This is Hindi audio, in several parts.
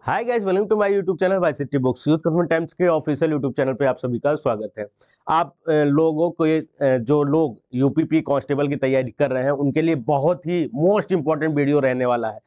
Hi guys, welcome to my YouTube channel by city books. Youth customer times के ऑफिशियल यूट्यूब चैनल पे आप सभी का स्वागत है। आप लोगों को जो लोग यूपीपी कांस्टेबल की तैयारी कर रहे हैं उनके लिए बहुत ही मोस्ट इंपॉर्टेंट वीडियो रहने वाला है।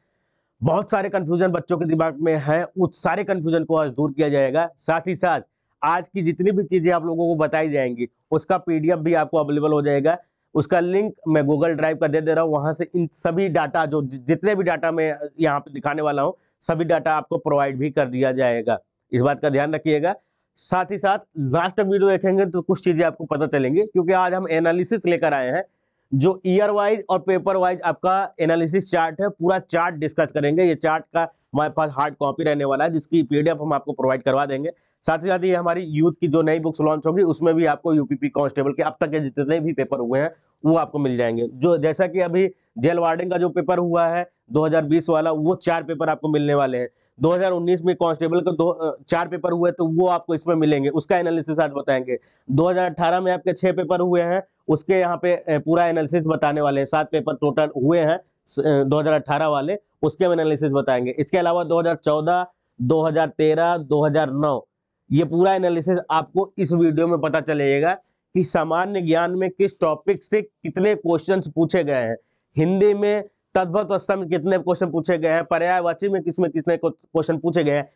बहुत सारे कंफ्यूजन बच्चों के दिमाग में है, उस सारे कंफ्यूजन को आज दूर किया जाएगा। साथ ही साथ आज की जितनी भी चीजें आप लोगों को बताई जाएंगी उसका पीडीएफ भी आपको अवेलेबल हो जाएगा। उसका लिंक मैं गूगल ड्राइव का दे रहा हूँ, वहां से इन सभी डाटा जो जितने भी डाटा मैं यहाँ पे दिखाने वाला हूँ सभी डाटा आपको प्रोवाइड भी कर दिया जाएगा। इस बात का ध्यान रखिएगा। साथ ही साथ लास्ट तक वीडियो देखेंगे तो कुछ चीजें आपको पता चलेंगी, क्योंकि आज हम एनालिसिस लेकर आए हैं जो ईयर वाइज और पेपर वाइज आपका एनालिसिस चार्ट है। पूरा चार्ट डिस्कस करेंगे। ये चार्ट का हमारे पास हार्ड कॉपी रहने वाला है जिसकी पीडीएफ हम आपको प्रोवाइड करवा देंगे। साथ ही साथ ये हमारी यूथ की जो नई बुक्स लॉन्च होगी उसमें भी आपको यूपीपी कांस्टेबल के अब तक के जितने भी पेपर हुए हैं वो आपको मिल जाएंगे। जो जैसा कि अभी जेल वार्डन का जो पेपर हुआ है 2020 वाला, वो 4 पेपर आपको मिलने वाले हैं। 2019 में कांस्टेबल के 4 पेपर हुए तो वो आपको इसमें मिलेंगे, उसका एनालिसिस आज बताएंगे। 2018 में आपके 6 पेपर हुए हैं, उसके यहाँ पे पूरा एनालिसिस बताने वाले हैं। 7 पेपर टोटल हुए हैं 2018 वाले, उसके एनालिसिस बताएंगे। इसके अलावा 2014, 2013, 2009 ये पूरा एनालिसिस आपको इस वीडियो में पता चलेगा कि सामान्य ज्ञान में किस टॉपिक से कितने क्वेश्चंस पूछे गए हैं। हिंदी में तद्भव तत्सम में कितने क्वेश्चन पूछे गए हैं, पर्यायवाची में किसमें कितने क्वेश्चन पूछे गए हैं।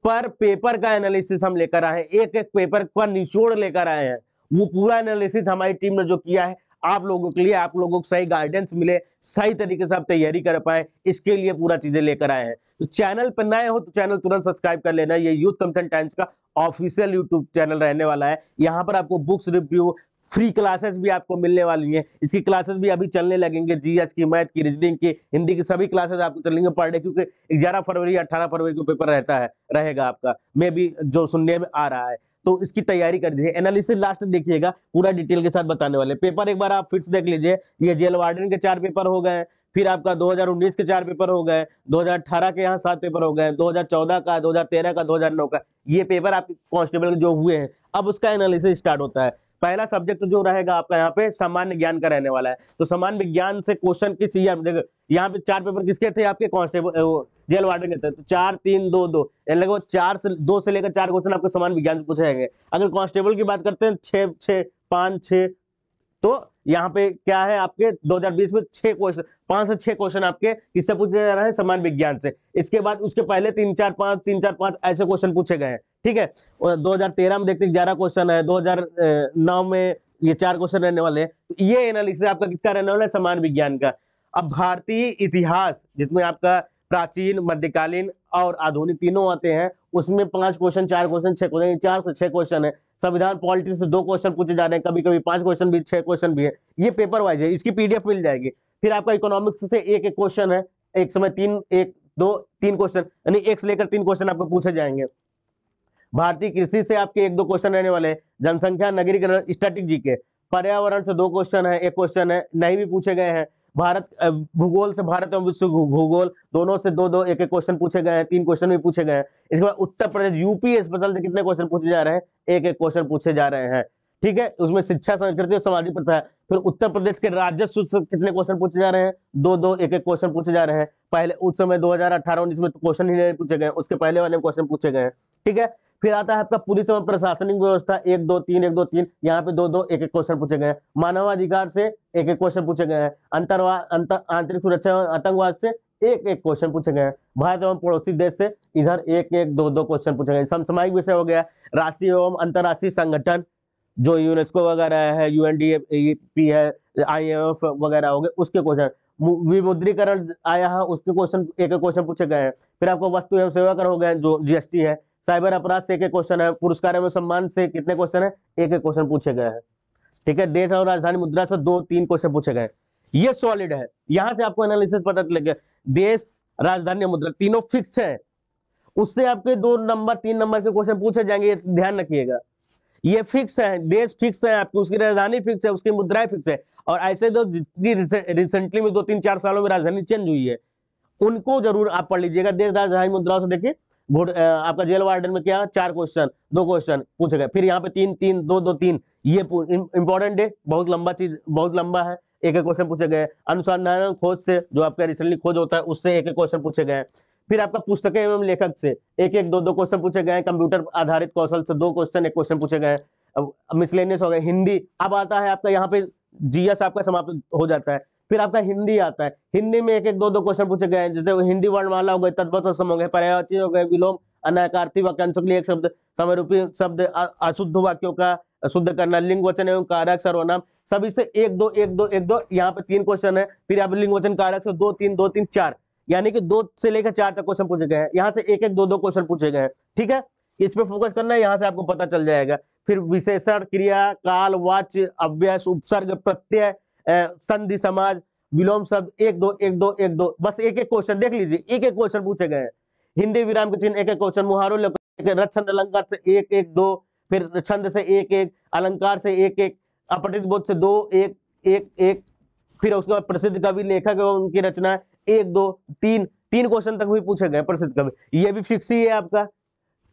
पर पेपर का एनालिसिस हम लेकर आए हैं, एक एक पेपर का निचोड़ लेकर आए हैं। वो पूरा एनालिसिस हमारी टीम ने जो किया है आप लोगों के लिए, आप लोगों को सही गाइडेंस मिले, सही तरीके से आप तैयारी कर पाए, इसके लिए पूरा चीजें लेकर आए हैं। तो चैनल पर नए हो तो चैनल तुरंत सब्सक्राइब कर लेना। ये यूथ कंटेंट टाइम्स का ऑफिशियल यूट्यूब चैनल रहने वाला है। यहाँ पर आपको बुक्स रिव्यू, फ्री क्लासेस भी आपको मिलने वाली हैं। इसकी क्लासेस भी अभी चलने लगेंगे, जीएस की, मैथ की, रीजनिंग की, हिंदी की सभी क्लासेस आपको चलेंगे पर डे, क्योंकि 11 फरवरी 18 फरवरी को पेपर रहता है रहेगा आपका, मे भी जो सुनने में आ रहा है। तो इसकी तैयारी कर दीजिए। एनालिसिस लास्ट देखिएगा, पूरा डिटेल के साथ बताने वाले। पेपर एक बार आप फिर से देख लीजिए। ये जेल वार्डन के 4 पेपर हो गए, फिर आपका 2019 के 4 पेपर हो गए, 2018 के यहाँ 7 पेपर हो गए, 2014 का, 2013 का, 2009 का, ये पेपर आपके कांस्टेबल के जो हुए हैं। अब उसका एनालिसिस स्टार्ट होता है। पहला सब्जेक्ट जो रहेगा आपका यहाँ पे सामान्य ज्ञान का रहने वाला है। तो सामान्य विज्ञान से क्वेश्चन किस ईयर, देखो यहाँ पे 4 पेपर किसके थे आपके, कांस्टेबल जेल वार्डन के थे। तो 4 3 2 2 लगभग 2 से लेकर 4 क्वेश्चन आपको सामान्य विज्ञान से पूछे जाएंगे। अगर कांस्टेबल की बात करते हैं 6 6 5 6, तो यहाँ पे क्या है आपके 2020 में 6 क्वेश्चन, 5 से 6 क्वेश्चन आपके किससे पूछे जा रहे हैं, सामान्य विज्ञान से। इसके बाद उसके पहले 3 4 5 3 4 5 ऐसे क्वेश्चन पूछे गए हैं, ठीक है। और 2013 में देखते 11 क्वेश्चन है, 2009 में ये 4 क्वेश्चन रहने वाले हैं। तो ये एनालिसिस आपका किसका रहने वाला है, सामान्य विज्ञान का। अब भारतीय इतिहास जिसमें आपका प्राचीन, मध्यकालीन और आधुनिक तीनों आते हैं, उसमें 5 क्वेश्चन, 4 क्वेश्चन, 6 क्वेश्चन, 4 से 6 क्वेश्चन है। संविधान पॉलिटिक्स से 2 क्वेश्चन पूछे जा रहे हैं, कभी कभी 5 क्वेश्चन भी, 6 क्वेश्चन भी है। ये पेपर वाइज है, इसकी पीडीएफ मिल जाएगी। फिर आपका इकोनॉमिक्स से एक एक क्वेश्चन है, एक समय 3 क्वेश्चन, यानी 1 से लेकर 3 क्वेश्चन आपको पूछे जाएंगे। भारतीय कृषि से आपके 1 2 क्वेश्चन रहने वाले हैं। जनसंख्या, नगरीकरण, स्टैटिक जीके। पर्यावरण से 2 क्वेश्चन है, 1 क्वेश्चन है, नहीं भी पूछे गए हैं। भारत भूगोल से, भारत एवं विश्व भूगोल दोनों से 2 2 1 1 क्वेश्चन पूछे गए हैं, 3 क्वेश्चन भी पूछे गए हैं। इसके बाद उत्तर प्रदेश यूपी स्पेशल से कितने क्वेश्चन पूछे जा रहे हैं, 1 1 क्वेश्चन पूछे जा रहे हैं, ठीक है। उसमें शिक्षा, संस्कृति और सामाजिक प्रथा है। फिर उत्तर प्रदेश के राजस्व से कितने क्वेश्चन पूछे जा रहे हैं, 2 2 1 1 क्वेश्चन पूछे जा रहे हैं। पहले उस समय 2018-19 में तो क्वेश्चन ही नहीं पूछे गए, उसके पहले वाले क्वेश्चन पूछे गए हैं, ठीक है। फिर आता है आपका पूरी समय प्रशासनिक व्यवस्था, 1 2 3 1 2 3, यहाँ पे 2 2 1 1 क्वेश्चन पूछे गए हैं। मानवाधिकार से 1 1 क्वेश्चन पूछे गए हैं। आंतरिक सुरक्षा और आतंकवाद से 1 1 क्वेश्चन पूछे गए हैं। भारत एवं पड़ोसी देश से इधर 1 1 2 2 क्वेश्चन पूछे गए। समसामयिक विषय हो गया राष्ट्रीय एवं अंतरराष्ट्रीय संगठन, जो यूनेस्को वगैरह है, यूएनडीपी है, आईएमएफ वगैरह हो गए, उसके क्वेश्चन। विमुद्रीकरण आया है, उसके क्वेश्चन 1 1 क्वेश्चन पूछे गए हैं। फिर आपको वस्तु एवं सेवा कर हो गए जो जीएसटी है। साइबर अपराध से 1 1 क्वेश्चन है। पुरस्कार एवं सम्मान से कितने क्वेश्चन है, 1 1 क्वेश्चन पूछे गए हैं, ठीक है। देश और राजधानी मुद्रा से 2 3 क्वेश्चन पूछे गए। ये सॉलिड है, यहां से आपको एनालिसिस पता चलेगा। देश, राजधानी, मुद्रा तीनों फिक्स है, उससे आपके 2 नंबर 3 नंबर के क्वेश्चन पूछे जाएंगे, ये ध्यान रखिएगा। ये फिक्स है, देश फिक्स है आपकी, उसकी राजधानी फिक्स है, उसकी मुद्राएं फिक्स है। और ऐसे तो जितनी रिसेंटली में 2 3 4 सालों में राजधानी चेंज हुई है उनको जरूर आप पढ़ लीजिएगा। देश, राजधानी, मुद्राओं से देखिए। आपका जेल वार्डन में क्या 4 क्वेश्चन, 2 क्वेश्चन पूछे गए। फिर यहाँ पे 3 3 2 2 3, ये इंपॉर्टेंट है, बहुत लंबा चीज, बहुत लंबा है, 1 1 क्वेश्चन पूछे गए। अनुसंधान खोज से, जो आपका रिसेंटली खोज होता है, उससे 1 1 क्वेश्चन पूछे गए। फिर आपका पुस्तकें एवं लेखक से एक एक दो दो क्वेश्चन पूछे गए हैं। कंप्यूटर आधारित कौशल से 2 क्वेश्चन, 1 क्वेश्चन पूछे गए हैं। अब मिसलेनियस हो गए। हिंदी अब आता है आपका, यहाँ पे जीएस आपका समाप्त हो जाता है। फिर आपका हिंदी आता है। हिंदी में एक एक दो दो क्वेश्चन पूछे गए हैं, जैसे हिंदी वर्णमाला हो गई, तद्भव सम हो गए, पर्यायवाची हो गए, विलोम, अनाकार्ती वाक्यांशों के लिए एक शब्द, समरूपी शब्द, अशुद्ध वाक्यों का शुद्ध करना, लिंग वचन एवं कारक सर्वनाम, सभी से 1 2 1 2 1 2। यहाँ पे 3 क्वेश्चन है। फिर आप लिंग वचन कारक से 2 3 2 3 4, यानी कि 2 से लेकर 4 तक क्वेश्चन पूछे गए हैं। यहाँ से एक एक दो दो क्वेश्चन पूछे गए हैं। ठीक है, इस पे फोकस करना है, यहाँ से आपको पता चल जाएगा। फिर विशेषण, क्रिया, काल, वाच्य, अव्यय, उपसर्ग, प्रत्यय, संधि, समाज, विलोम शब्द, 1 2 1 2 1 2, बस एक एक क्वेश्चन देख लीजिए, एक एक क्वेश्चन पूछे गए हैं। हिंदी विराम के चिन्ह 1 एक क्वेश्चन, मुहावरों, रच छंद अलंकार से 1 1 2, फिर छंद से 1 1, अलंकार से 1 1, अपठित बोध से 2 1 1 1, फिर उसके बाद प्रसिद्ध कवि, लेखक एवं उनकी रचना 1 2 3 3 क्वेश्चन तक भी पूछे गए प्रसिद्ध कवि। ये भी फिक्स ही है आपका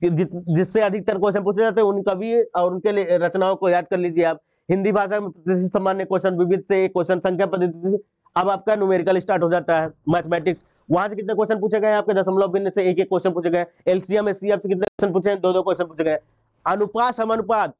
कि जिससे अधिकतर क्वेश्चन पूछे जाते हैं उन कवि और उनके रचनाओं को याद कर लीजिए आप। हिंदी भाषा में प्रतिशत सामान्य क्वेश्चन, विविध से 1 क्वेश्चन, संख्या पद्धति से अब आपका न्यूमेरिकल स्टार्ट हो जाता है, मैथमेटिक्स। वहां से कितने क्वेश्चन पूछे गए आपके, दशमलव भिन्न से 1 1 क्वेश्चन पूछे गए। एलसीएम एचसीएफ से कितने क्वेश्चन पूछे हैं, 2 2 क्वेश्चन पूछे गए। अनुपात समानुपात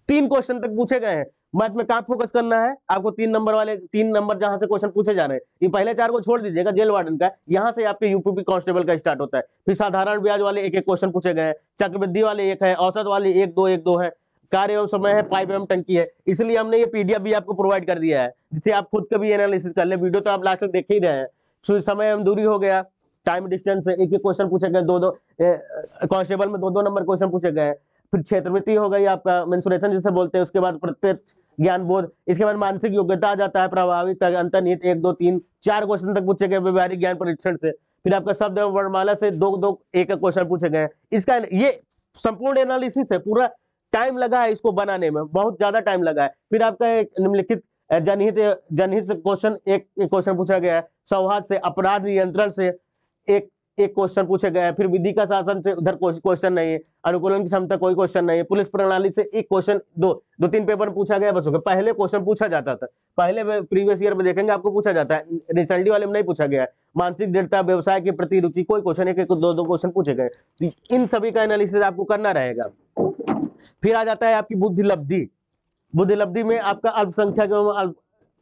3 क्वेश्चन तक पूछे गए हैं। मैथ में कहाँ फोकस करना है आपको, 3 नंबर वाले, 3 नंबर जहां से क्वेश्चन पूछे जा रहे हैं। ये पहले 4 को छोड़ दीजिएगा, जेल वार्डन का, यहाँ से आपके यूपीपी कांस्टेबल का स्टार्ट होता है। फिर साधारण ब्याज वाले 1 1 क्वेश्चन पूछे गए हैं, चक्रवृद्धि वाले 1 है, औसत वाले 1 2 1 2 है, कार्य एवं समय है, पाइप एवं टंकी है। इसलिए हमने ये पीडीएफ भी आपको प्रोवाइड कर दिया है, जिससे आप खुद का भी एनालिसिस कर ले। वीडियो तो आप लास्ट तक देख ही रहे हैं। समय एवं दूरी हो गया, टाइम डिस्टेंस से 1 1 क्वेश्चन पूछे गए, 2 2 कांस्टेबल में 2 2 नंबर क्वेश्चन पूछे गए। फिर क्षेत्रवृत्ति हो गई आपका, मेंसुरेशन जिसे बोलते हैं। उसके बाद प्रत्येक ज्ञान बोध, इसके बाद मानसिक योग्यता आ जाता है, प्रभावित, अंतर्निहित 1 2 3 4 क्वेश्चन तक पूछे गए व्यवहारिक ज्ञान परीक्षण से। फिर आपका शब्द एवं वर्णमाला से 2 2 1 1 क्वेश्चन पूछे गए। इसका ये संपूर्ण एनालिसिस है, पूरा टाइम लगा है इसको बनाने में, बहुत ज्यादा टाइम लगा है। फिर आपका एक निम्नलिखित जनहित क्वेश्चन एक क्वेश्चन पूछा गया है। सौहार्द से, अपराध नियंत्रण से एक क्वेश्चन पूछे गए हैं। फिर विधि का शासन से उधर कोई क्वेश्चन नहीं है। अनुकूलन की क्षमता कोई क्वेश्चन नहीं है। पुलिस प्रणाली से 1 क्वेश्चन, 2 3 पेपर में पूछा गया बच्चों को। पहले क्वेश्चन पूछा जाता था, पहले प्रीवियस ईयर में देखेंगे आपको पूछा जाता है, रिसेंटली वाले में नहीं पूछा गया है। मानसिक दृढ़ता, व्यवसाय की प्रति रुचि, कोई क्वेश्चन 1 1 2 2 क्वेश्चन पूछे गए। इन सभी का एनालिसिस आपको करना रहेगा। फिर आ जाता है आपकी बुद्धि लब्धि। बुद्धि लब्धि में आपका अल्पसंख्यक एवं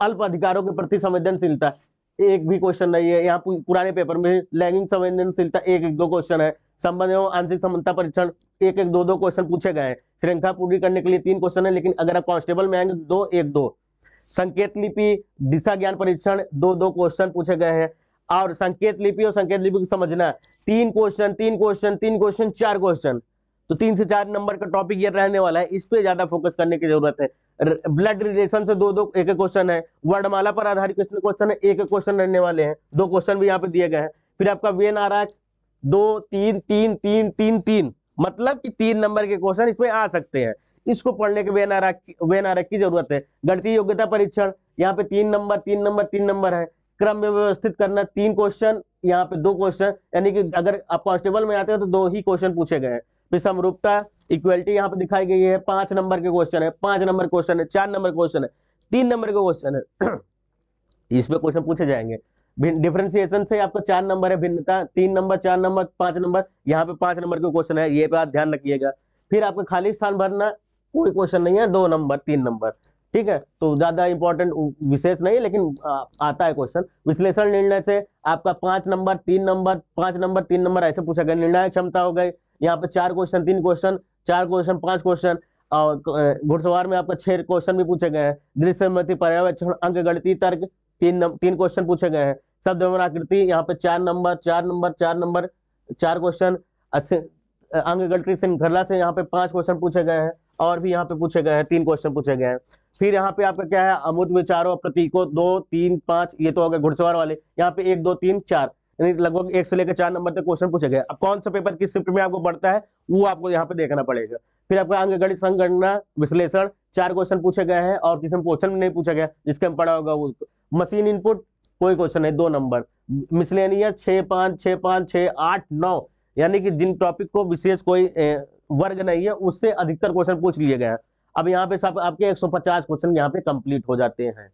अल्प अधिकारों के प्रति संवेदनशीलता, एक भी क्वेश्चन नहीं है। यहाँ पुराने पेपर में लैंगिक संवेदनशीलता 1 1 2 क्वेश्चन है। संबंध एवं आंशिक समानता परीक्षण 1 1 2 2 क्वेश्चन पूछे गए हैं। श्रृंखला पूरी करने के लिए 3 क्वेश्चन है, लेकिन अगर आप कांस्टेबल में आएंगे 2 1 2। संकेत लिपि, दिशा ज्ञान परीक्षण 2 2 क्वेश्चन पूछे गए हैं। और संकेत लिपि और संकेत लिपि को समझना 3 क्वेश्चन 3 क्वेश्चन 3 क्वेश्चन 4 क्वेश्चन, तो 3 से 4 नंबर का टॉपिक ये रहने वाला है। इस पे ज्यादा फोकस करने की जरूरत है। ब्लड रिलेशन से 2 2 1 1 क्वेश्चन है। वर्णमाला पर आधारित क्वेश्चन है, 1 1 क्वेश्चन रहने वाले हैं। 2 क्वेश्चन भी यहाँ पे दिए गए हैं। फिर आपका वेन आराक 2 3 3 3 3 3, मतलब कि 3 नंबर के क्वेश्चन इसमें आ सकते हैं। इसको पढ़ने के वेन आराक की जरूरत है। गणितीय योग्यता परीक्षण यहाँ पे 3 नंबर 3 नंबर 3 नंबर है। क्रम में व्यवस्थित करना 3 क्वेश्चन, यहाँ पे 2 क्वेश्चन, यानी कि अगर आप कांस्टेबल में आते हैं तो 2 ही क्वेश्चन पूछे गए हैं। फिर समरूपता, इक्वलिटी यहाँ पे दिखाई गई है। 5 नंबर के क्वेश्चन है, 5 नंबर क्वेश्चन है, 4 नंबर क्वेश्चन है, 3 नंबर के क्वेश्चन है। इस पे क्वेश्चन पूछे जाएंगे। डिफरेंशिएशन से आपका 4 नंबर है। भिन्नता 3 नंबर 4 नंबर 5 नंबर, यहाँ पे 5 नंबर के क्वेश्चन है, ये बात ध्यान रखिएगा। फिर आपका खाली स्थान भरना कोई क्वेश्चन नहीं है, 2 नंबर 3 नंबर, ठीक है, तो ज्यादा इंपॉर्टेंट विशेष नहीं है, लेकिन आता है क्वेश्चन। विश्लेषण निर्णय से आपका 5 नंबर 3 नंबर 5 नंबर 3 नंबर ऐसे पूछा गया। निर्णायक क्षमता हो गई, यहाँ पे 4 क्वेश्चन 3 क्वेश्चन 4 क्वेश्चन 5 क्वेश्चन। और घुड़सवार में आपका 6 क्वेश्चन भी पूछे गए हैं। दृश्यमति, पर्यवेक्षण, अंक गणितीय तर्क 3 क्वेश्चन पूछे गए हैं। शब्द एवं आकृति यहाँ पे 4 नंबर 4 नंबर 4 नंबर 4 क्वेश्चन। अच्छे अंक गणितीय श्रृंखला से यहाँ पे 5 क्वेश्चन पूछे गए हैं, और भी यहाँ पे पूछे गए हैं, 3 क्वेश्चन पूछे गए हैं। फिर यहाँ पे आपका क्या है, अमूर्त विचारों प्रतीकों 2 3 5, ये तो हो गए घुड़सवार वाले। यहाँ पे 1 2 3 4, यानी लगभग 1 से लेकर 4 नंबर तक क्वेश्चन पूछे गए। अब कौन सा पेपर किस शिफ्ट में आपको बढ़ता है वो आपको यहाँ पे देखना पड़ेगा। फिर आपका अंक गणित, संगणना, विश्लेषण 4 क्वेश्चन पूछे गए हैं, और किसी में क्वेश्चन नहीं पूछा गया जिसके हम पढ़ा होगा उसको। मशीन इनपुट कोई क्वेश्चन नहीं, 2 नंबर। मिसलेनियस 6 5 6 5 6 8 9, यानी कि जिन टॉपिक को विशेष कोई वर्ग नहीं है उससे अधिकतर क्वेश्चन पूछ लिए गए हैं। अब यहाँ पे सब आपके 150 क्वेश्चन यहाँ पे कंप्लीट हो जाते हैं,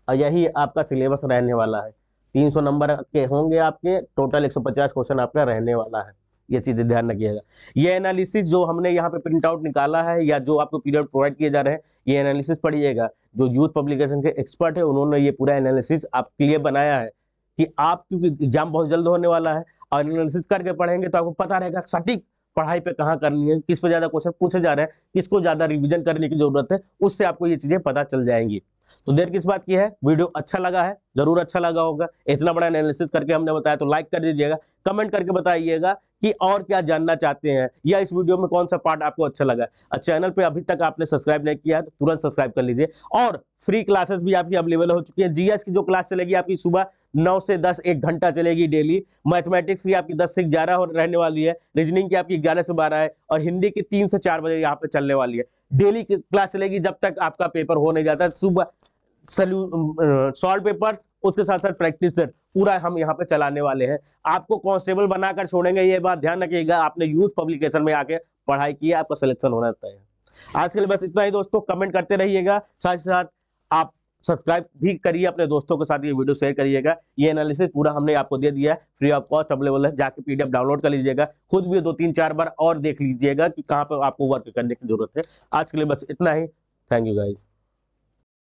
और यही आपका सिलेबस रहने वाला है। 300 नंबर के होंगे आपके, टोटल 150 क्वेश्चन आपका रहने वाला है। ये चीजें ध्यान रखिएगा। ये एनालिसिस जो हमने यहाँ पे प्रिंट आउट निकाला है या जो आपको पीरियड प्रोवाइड किए जा रहे हैं, ये एनालिसिस पढ़िएगा। जो यूथ पब्लिकेशन के एक्सपर्ट है उन्होंने ये पूरा एनालिसिस आपके लिए बनाया है कि आप, क्योंकि एग्जाम बहुत जल्द होने वाला है और एनालिसिस करके पढ़ेंगे तो आपको पता रहेगा सटीक पढ़ाई पे कहाँ करनी है, किस पे ज्यादा क्वेश्चन पूछे जा रहे हैं, किसको ज्यादा रिवीजन करने की जरूरत है, उससे आपको ये चीजें पता चल जाएंगी। तो देर किस बात की है, वीडियो अच्छा लगा है, जरूर अच्छा लगा होगा। इतना बड़ा एनालिसिस करके हमने बताया तो लाइक कर दीजिएगा, कमेंट करके बताइएगा कि और क्या जानना चाहते हैं या इस वीडियो में कौन सा पार्ट आपको अच्छा लगा। चैनल पे अभी तक आपने सब्सक्राइब नहीं किया तो तुरंत सब्सक्राइब कर लीजिए। और फ्री क्लासेस भी आपकी अवेलेबल हो चुकी है। जीएस की जो क्लास चलेगी आपकी सुबह 9 से 10 1 घंटा चलेगी डेली। मैथमेटिक्स की आपकी 10 से 11 रहने वाली है। रीजनिंग की आपकी 11 से 12 है और हिंदी की 3 से 4 बजे यहाँ पे चलने वाली है। डेली क्लास चलेगी जब तक आपका पेपर हो नहीं जाता। सुबह सॉल्व पेपर्स, उसके साथ साथ प्रैक्टिस सेट पूरा हम यहाँ पे चलाने वाले हैं। आपको कांस्टेबल बनाकर छोड़ेंगे, ये बात ध्यान रखिएगा। आपने यूथ पब्लिकेशन में आके पढ़ाई की है, आपका सिलेक्शन होना तय है। आज के लिए बस इतना ही दोस्तों, कमेंट करते रहिएगा, साथ ही साथ आप सब्सक्राइब भी करिए, अपने दोस्तों के साथ ये वीडियो शेयर करिएगा। ये एनालिसिस पूरा हमने आपको दे दिया है, फ्री ऑफ कॉस्ट अवेलेबल है। जाके पीडीएफ डाउनलोड कर लीजिएगा, खुद भी 2-3-4 बार और देख लीजिएगा कि कहाँ पे आपको वर्क करने की जरूरत है। आज के लिए बस इतना ही। Thank you guys.